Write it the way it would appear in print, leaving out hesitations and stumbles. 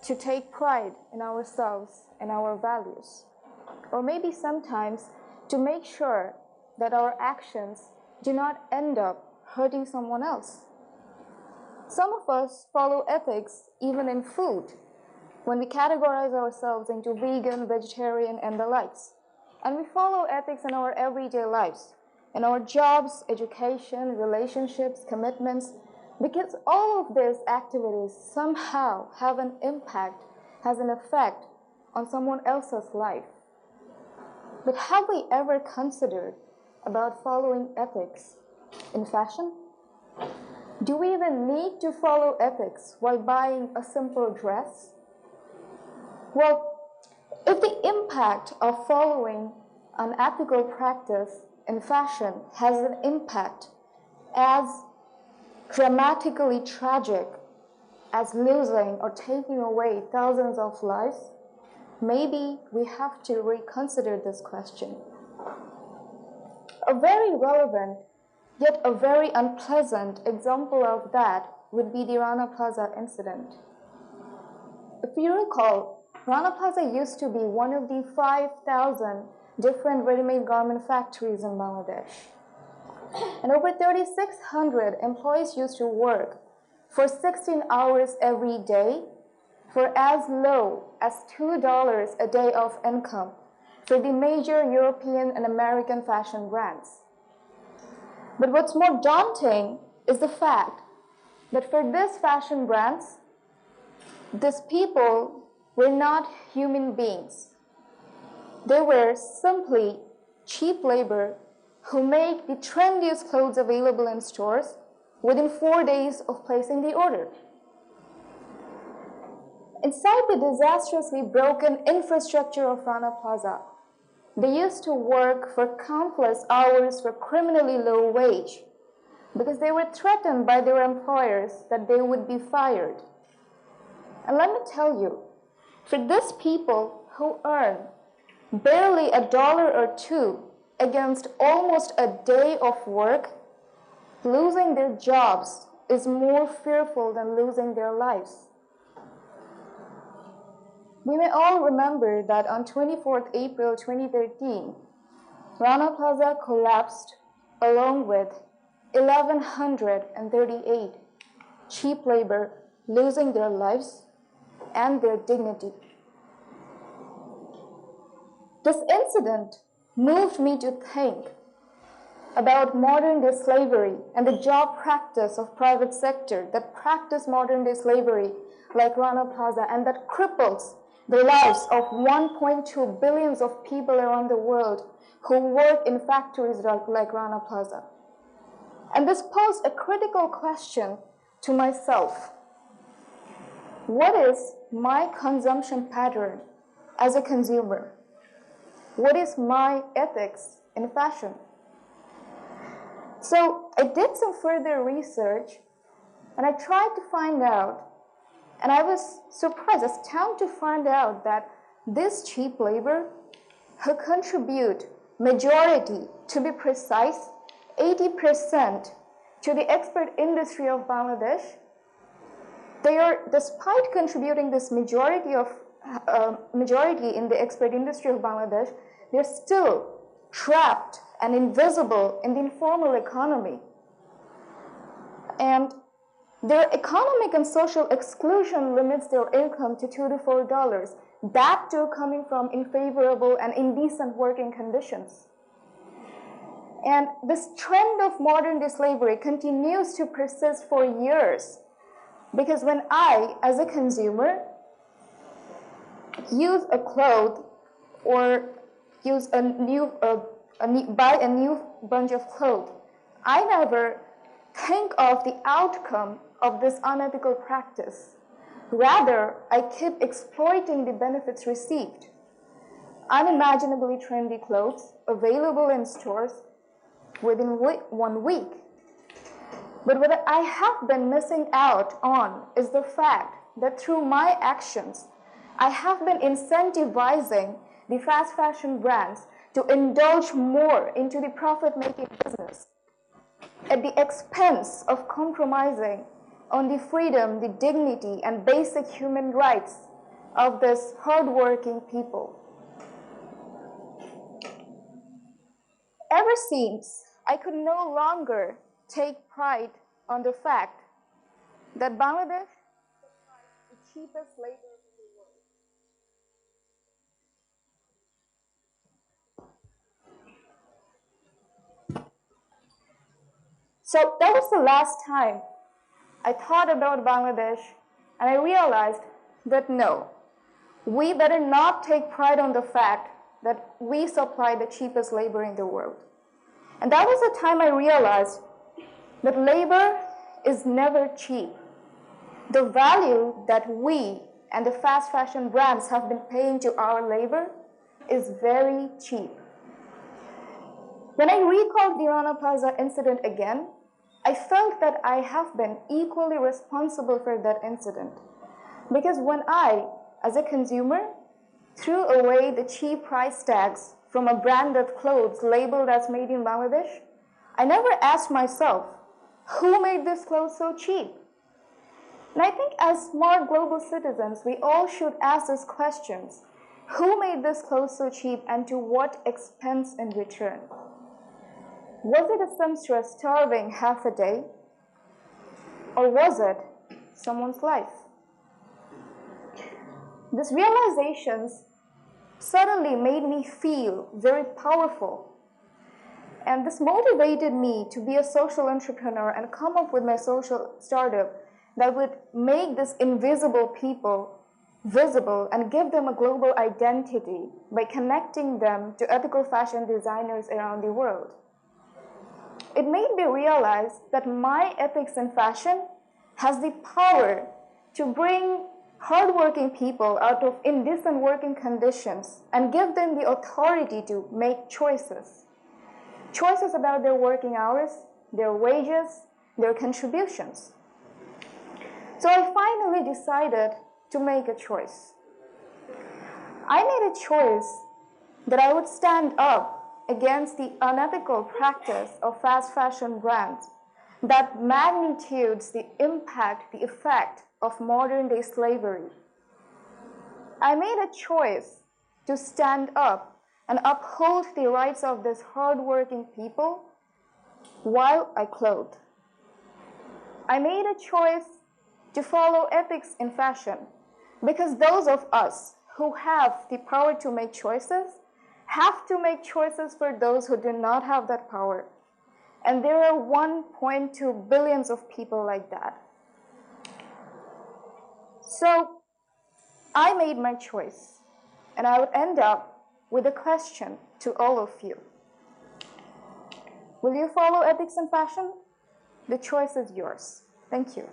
to take pride in ourselves and our values, or maybe sometimes to make sure that our actions do not end up hurting someone else. Some of us follow ethics even in food, when we categorize ourselves into vegan, vegetarian, and the likes. And we follow ethics in our everyday lives, in our jobs, education, relationships, commitments, because all of these activities somehow have an impact, has an effect on someone else's life. But have we ever considered about following ethics in fashion? Do we even need to follow ethics while buying a simple dress? Well, if the impact of following an ethical practice in fashion has an impact as dramatically tragic as losing or taking away thousands of lives, maybe we have to reconsider this question. A very relevant, yet a very unpleasant example of that would be the Rana Plaza incident. If you recall, Rana Plaza used to be one of the 5,000 different ready-made garment factories in Bangladesh. And over 3,600 employees used to work for 16 hours every day for as low as $2 a day of income for the major European and American fashion brands. But what's more daunting is the fact that for these fashion brands, these people were not human beings. They were simply cheap labor who make the trendiest clothes available in stores within 4 days of placing the order. Inside the disastrously broken infrastructure of Rana Plaza, they used to work for countless hours for criminally low wage because they were threatened by their employers that they would be fired. And let me tell you, for these people who earn barely $1 or $2 against almost a day of work, losing their jobs is more fearful than losing their lives. We may all remember that on 24th April 2013, Rana Plaza collapsed along with 1,138 cheap labor losing their lives and their dignity. This incident moved me to think about modern-day slavery and the job practice of private sector that practice modern-day slavery like Rana Plaza and that cripples the lives of 1.2 billion of people around the world who work in factories like Rana Plaza. And this posed a critical question to myself. What is my consumption pattern as a consumer? What is my ethics in fashion? So I did some further research and I tried to find out, and I was surprised, astounded to find out that this cheap labor who contribute majority, to be precise, 80% to the export industry of Bangladesh, they are, despite contributing this majority in the export industry of Bangladesh, they're still trapped and invisible in the informal economy. And their economic and social exclusion limits their income to $2 to $4, that too coming from unfavorable and indecent working conditions. And this trend of modern-day slavery continues to persist for years, because when I, as a consumer, use a cloth or use buy a new bunch of clothes, I never think of the outcome of this unethical practice. Rather, I keep exploiting the benefits received. Unimaginably trendy clothes available in stores within 1 week. But what I have been missing out on is the fact that through my actions, I have been incentivizing the fast fashion brands to indulge more into the profit-making business at the expense of compromising on the freedom, the dignity, and basic human rights of these hardworking people. Ever since, I could no longer take pride on the fact that Bangladesh supplies the cheapest labor in the world. So that was the last time I thought about Bangladesh, and I realized that no, we better not take pride on the fact that we supply the cheapest labor in the world. And that was the time I realized that labor is never cheap. The value that we and the fast fashion brands have been paying to our labor is very cheap. When I recalled the Rana Plaza incident again, I felt that I have been equally responsible for that incident. Because when I, as a consumer, threw away the cheap price tags from a branded clothes labeled as made in Bangladesh, I never asked myself, who made this clothes so cheap? And I think as smart global citizens, we all should ask these questions. Who made this clothes so cheap and to what expense in return? Was it a seamstress starving half a day? Or was it someone's life? These realizations suddenly made me feel very powerful. And this motivated me to be a social entrepreneur and come up with my social startup that would make these invisible people visible and give them a global identity by connecting them to ethical fashion designers around the world. It made me realize that my ethics in fashion has the power to bring hardworking people out of indecent working conditions and give them the authority to make choices. Choices about their working hours, their wages, their contributions. So I finally decided to make a choice. I made a choice that I would stand up against the unethical practice of fast fashion brands that magnitudes the impact, the effect of modern-day slavery. I made a choice to stand up and uphold the rights of these hardworking people while I clothed. I made a choice to follow ethics in fashion because those of us who have the power to make choices have to make choices for those who do not have that power. And there are 1.2 billion of people like that. So I made my choice, and I would end up with a question to all of you. Will you follow ethics in fashion? The choice is yours. Thank you.